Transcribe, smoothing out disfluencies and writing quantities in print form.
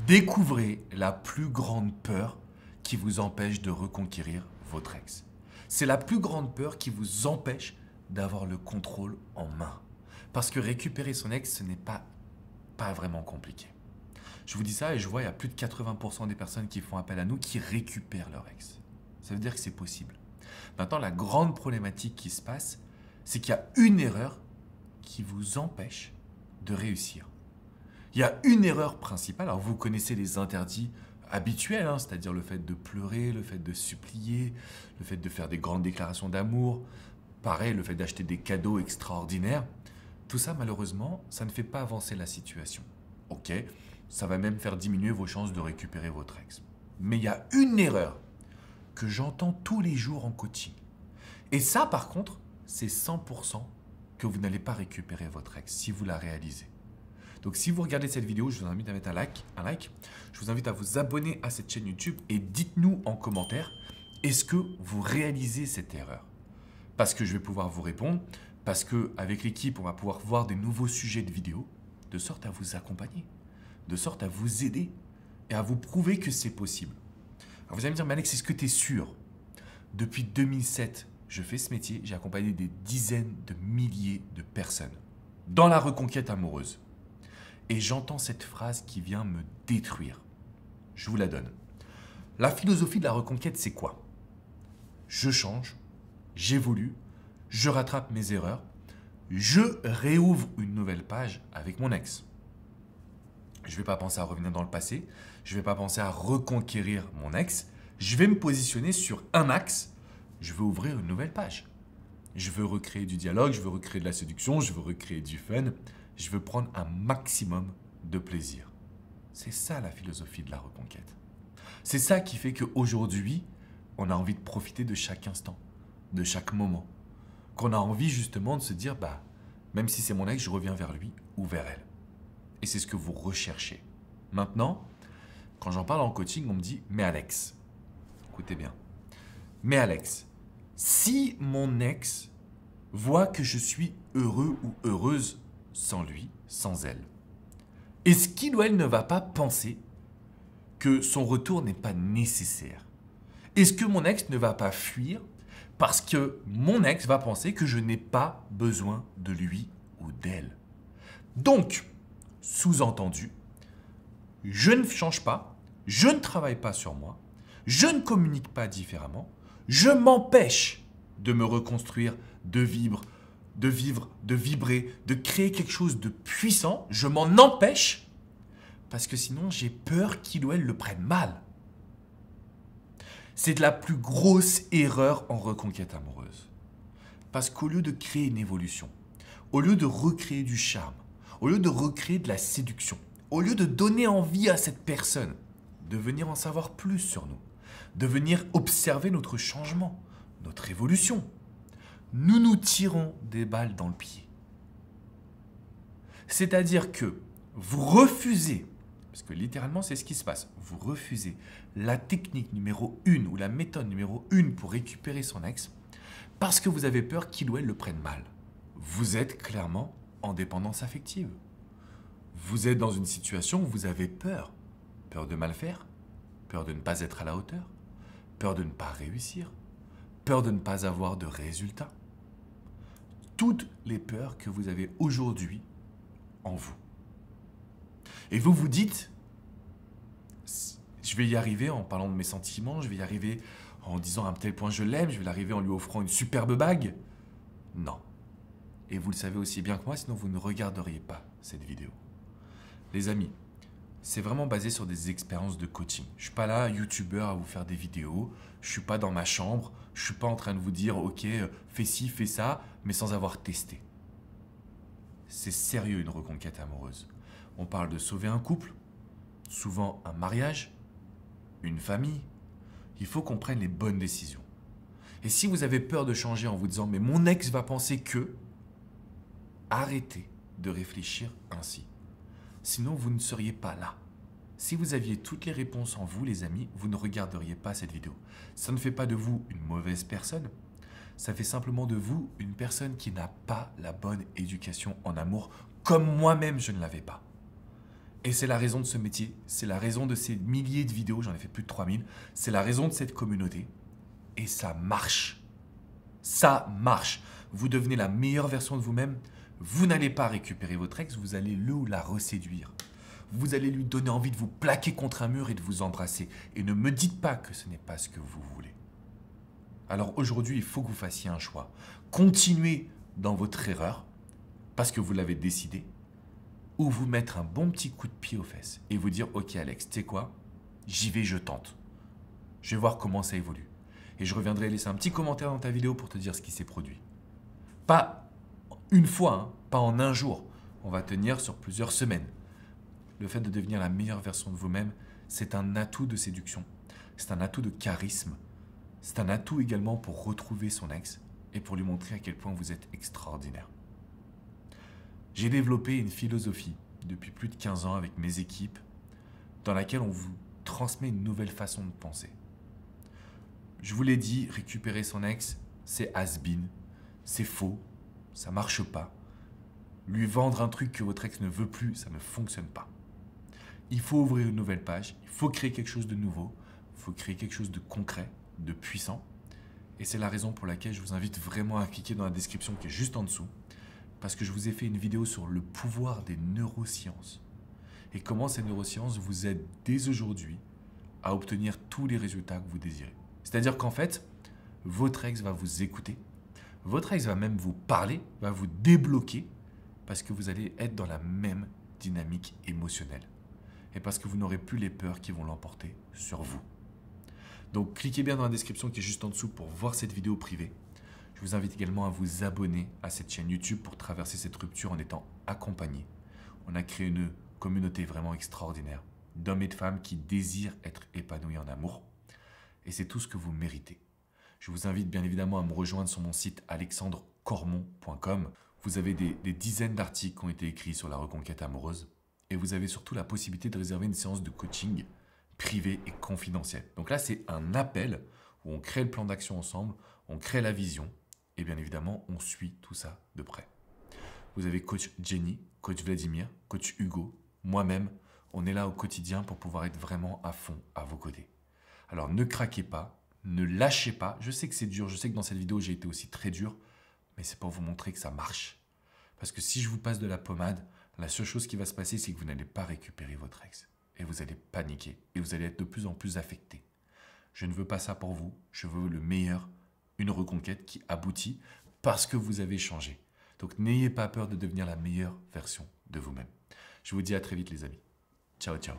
Découvrez la plus grande peur qui vous empêche de reconquérir votre ex. C'est la plus grande peur qui vous empêche d'avoir le contrôle en main. Parce que récupérer son ex, ce n'est pas vraiment compliqué. Je vous dis ça et je vois il y a plus de 80% des personnes qui font appel à nous qui récupèrent leur ex. Ça veut dire que c'est possible. Maintenant, la grande problématique qui se passe, c'est qu'il y a une erreur qui vous empêche de réussir. Il y a une erreur principale. Alors vous connaissez les interdits habituels, hein, c'est-à-dire le fait de pleurer, le fait de supplier, le fait de faire des grandes déclarations d'amour, pareil, le fait d'acheter des cadeaux extraordinaires. Tout ça, malheureusement, ça ne fait pas avancer la situation. Ok, ça va même faire diminuer vos chances de récupérer votre ex. Mais il y a une erreur que j'entends tous les jours en coaching. Et ça, par contre, c'est 100% que vous n'allez pas récupérer votre ex si vous la réalisez. Donc si vous regardez cette vidéo, je vous invite à mettre un like. Je vous invite à vous abonner à cette chaîne YouTube et dites-nous en commentaire, est-ce que vous réalisez cette erreur? Parce que je vais pouvoir vous répondre, parce qu'avec l'équipe, on va pouvoir voir des nouveaux sujets de vidéos, de sorte à vous accompagner, de sorte à vous aider et à vous prouver que c'est possible. Alors vous allez me dire, mais Alex, est-ce que tu es sûr? Depuis 2007, je fais ce métier, j'ai accompagné des dizaines de milliers de personnes dans la reconquête amoureuse. Et j'entends cette phrase qui vient me détruire. Je vous la donne. La philosophie de la reconquête, c'est quoi? Je change, j'évolue, je rattrape mes erreurs, je réouvre une nouvelle page avec mon ex. Je ne vais pas penser à revenir dans le passé, je ne vais pas penser à reconquérir mon ex, je vais me positionner sur un axe, je veux ouvrir une nouvelle page. Je veux recréer du dialogue, je veux recréer de la séduction, je veux recréer du fun, je veux prendre un maximum de plaisir. C'est ça la philosophie de la reconquête. C'est ça qui fait qu'aujourd'hui, on a envie de profiter de chaque instant, de chaque moment. Qu'on a envie justement de se dire, même si c'est mon ex, je reviens vers lui ou vers elle. Et c'est ce que vous recherchez. Maintenant, quand j'en parle en coaching, on me dit, mais Alex, écoutez bien, mais Alex, si mon ex voit que je suis heureux ou heureuse sans lui, sans elle, est-ce qu'il ou elle ne va pas penser que son retour n'est pas nécessaire? Est-ce que mon ex ne va pas fuir parce que mon ex va penser que je n'ai pas besoin de lui ou d'elle? Donc, sous-entendu, je ne change pas, je ne travaille pas sur moi, je ne communique pas différemment, je m'empêche de me reconstruire, de vivre, de vibrer, de créer quelque chose de puissant, je m'en empêche parce que sinon j'ai peur qu'il ou elle le prenne mal. C'est de la plus grosse erreur en reconquête amoureuse. Parce qu'au lieu de créer une évolution, au lieu de recréer du charme, au lieu de recréer de la séduction, au lieu de donner envie à cette personne de venir en savoir plus sur nous, de venir observer notre changement, notre évolution, nous nous tirons des balles dans le pied. C'est-à-dire que vous refusez, parce que littéralement c'est ce qui se passe, vous refusez la technique numéro 1 ou la méthode numéro 1 pour récupérer son ex parce que vous avez peur qu'il ou elle le prenne mal. Vous êtes clairement en dépendance affective. Vous êtes dans une situation où vous avez peur. Peur de mal faire, peur de ne pas être à la hauteur, peur de ne pas réussir, peur de ne pas avoir de résultats. Toutes les peurs que vous avez aujourd'hui en vous. Et vous vous dites, je vais y arriver en parlant de mes sentiments, je vais y arriver en disant à un tel point je l'aime, je vais y arriver en lui offrant une superbe bague. Non. Et vous le savez aussi bien que moi, sinon vous ne regarderiez pas cette vidéo. Les amis, c'est vraiment basé sur des expériences de coaching. Je ne suis pas là, youtubeur, à vous faire des vidéos. Je ne suis pas dans ma chambre. Je ne suis pas en train de vous dire, ok, fais ci, fais ça, mais sans avoir testé. C'est sérieux une reconquête amoureuse. On parle de sauver un couple, souvent un mariage, une famille. Il faut qu'on prenne les bonnes décisions. Et si vous avez peur de changer en vous disant, mais mon ex va penser que, arrêtez de réfléchir ainsi. Sinon, vous ne seriez pas là. Si vous aviez toutes les réponses en vous, les amis, vous ne regarderiez pas cette vidéo. Ça ne fait pas de vous une mauvaise personne. Ça fait simplement de vous une personne qui n'a pas la bonne éducation en amour, comme moi-même je ne l'avais pas. Et c'est la raison de ce métier, c'est la raison de ces milliers de vidéos, j'en ai fait plus de 3000, c'est la raison de cette communauté. Et ça marche. Ça marche. Vous devenez la meilleure version de vous-même. Vous n'allez pas récupérer votre ex, vous allez le ou la reséduire. Vous allez lui donner envie de vous plaquer contre un mur et de vous embrasser. Et ne me dites pas que ce n'est pas ce que vous voulez. Alors aujourd'hui, il faut que vous fassiez un choix. Continuez dans votre erreur, parce que vous l'avez décidé, ou vous mettre un bon petit coup de pied aux fesses et vous dire « Ok Alex, tu sais quoi? J'y vais, je tente. Je vais voir comment ça évolue. Et je reviendrai laisser un petit commentaire dans ta vidéo pour te dire ce qui s'est produit. » Pas une fois, hein, pas en un jour. On va tenir sur plusieurs semaines. Le fait de devenir la meilleure version de vous-même, c'est un atout de séduction. C'est un atout de charisme. C'est un atout également pour retrouver son ex et pour lui montrer à quel point vous êtes extraordinaire. J'ai développé une philosophie depuis plus de 15 ans avec mes équipes dans laquelle on vous transmet une nouvelle façon de penser. Je vous l'ai dit, récupérer son ex, c'est has-been, c'est faux, ça marche pas. Lui vendre un truc que votre ex ne veut plus, ça ne fonctionne pas. Il faut ouvrir une nouvelle page, il faut créer quelque chose de nouveau, il faut créer quelque chose de concret, de puissant. Et c'est la raison pour laquelle je vous invite vraiment à cliquer dans la description qui est juste en dessous, parce que je vous ai fait une vidéo sur le pouvoir des neurosciences et comment ces neurosciences vous aident dès aujourd'hui à obtenir tous les résultats que vous désirez. C'est-à-dire qu'en fait, votre ex va vous écouter, votre ex va même vous parler, va vous débloquer, parce que vous allez être dans la même dynamique émotionnelle et parce que vous n'aurez plus les peurs qui vont l'emporter sur vous. Donc cliquez bien dans la description qui est juste en dessous pour voir cette vidéo privée. Je vous invite également à vous abonner à cette chaîne YouTube pour traverser cette rupture en étant accompagné. On a créé une communauté vraiment extraordinaire d'hommes et de femmes qui désirent être épanouis en amour. Et c'est tout ce que vous méritez. Je vous invite bien évidemment à me rejoindre sur mon site alexandrecormon.com. Vous avez des dizaines d'articles qui ont été écrits sur la reconquête amoureuse. Et vous avez surtout la possibilité de réserver une séance de coaching privée et confidentielle. Donc là, c'est un appel où on crée le plan d'action ensemble, on crée la vision. Et bien évidemment, on suit tout ça de près. Vous avez coach Jenny, coach Vladimir, coach Hugo, moi-même. On est là au quotidien pour pouvoir être vraiment à fond à vos côtés. Alors ne craquez pas, ne lâchez pas. Je sais que c'est dur, je sais que dans cette vidéo, j'ai été aussi très dur. Mais c'est pour vous montrer que ça marche. Parce que si je vous passe de la pommade, la seule chose qui va se passer, c'est que vous n'allez pas récupérer votre ex. Et vous allez paniquer. Et vous allez être de plus en plus affecté. Je ne veux pas ça pour vous. Je veux le meilleur. Une reconquête qui aboutit parce que vous avez changé. Donc n'ayez pas peur de devenir la meilleure version de vous-même. Je vous dis à très vite les amis. Ciao, ciao.